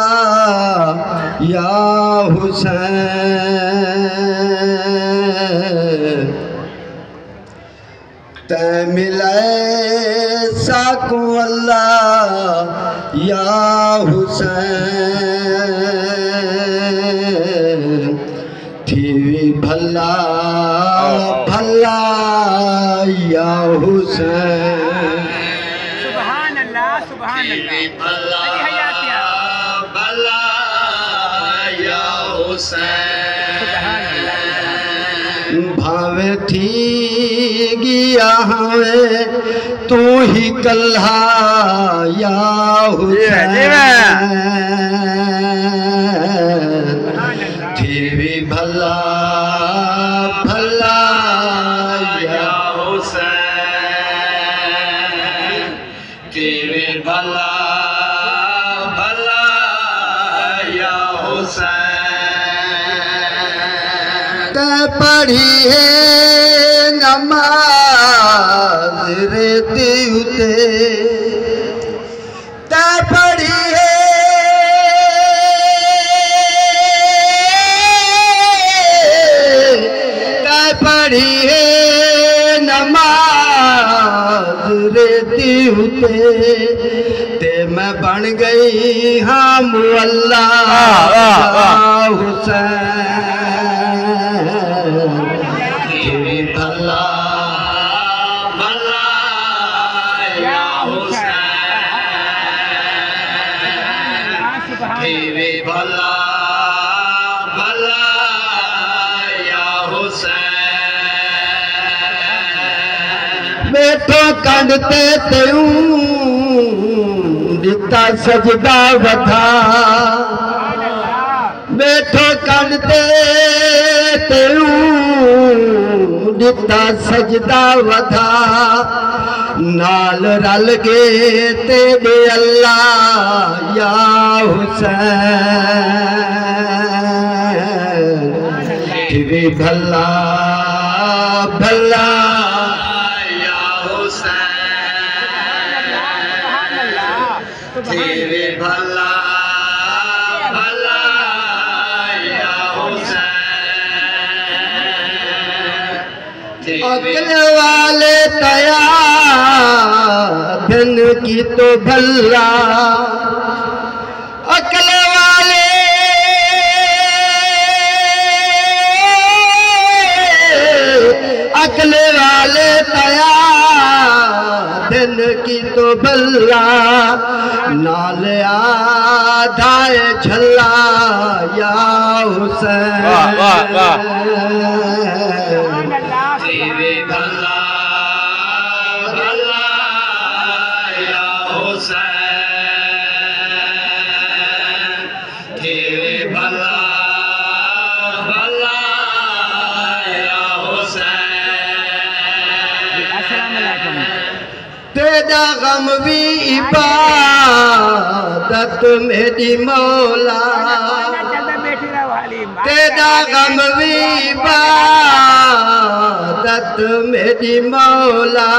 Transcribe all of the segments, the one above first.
अल्लाह या हुसैन ते मिले साकू अल्लाह या हुसैन थी भला भला या हुसैन सुभान अल्लाह भला भला या हुसैन भावे थी गया हमें तू ही कल्हा या हुसैन थी भी भला भला या हुसैन थी भी भला भला या हुसैन ते पढ़ी है नमाज रेती उते ते पढ़ी है ते पढ़ी है नमाज रेती उते ते मैं बन गई हाँ मुअल्ला हुसैन भला भला या हुसैन भला भला या हुसैन बैठो कंडते तेऊं दिता सजदा वधा बैठो कंडते तेऊं दिता सजदा वधा नाल रल गए तेरे अल्लाह या हुसैन भी भला भला या हुसैन भी भला अकल वाले तया धन की तो भल्ला अकल वाले तया धन की तो भल्ला नाल आधाए झल्ला या हुसैन भला भला या हुसैन भला भला या हुसैन तेरा गम भी इबादत मेरी मौला तेरा गम भी इबादत मेरी मौला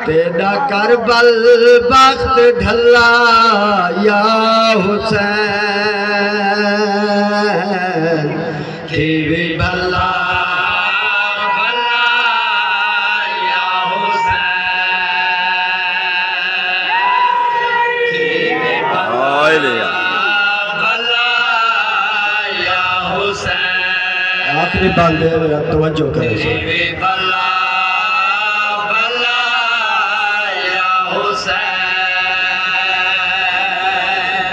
तेरा करबल वक्त ढला या हुसैन थी भला भला या हुसैन आखिरी बांधे तवज्जो करें भला भला या हुसैन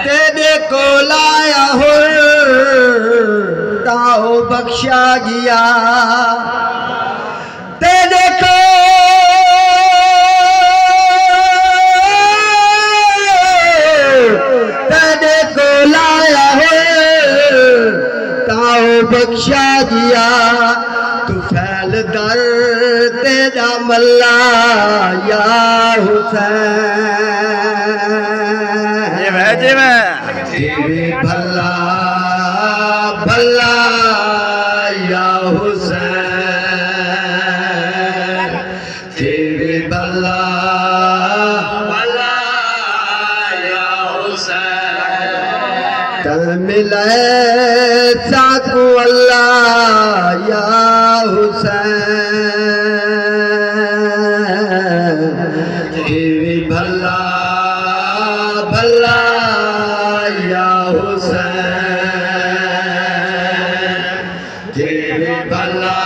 तेरे को लाया हो ताओ बख्शा गया तेरे को लाया हो ताओ बख्शा दिया तू फैल दर तेरा मल्ला या हुसैन भला भला या हुसैन भला भला या हुसैन तन मिले साकू अल्लाह या हुसैन तेरी भला भला या हुसैन तेरी भला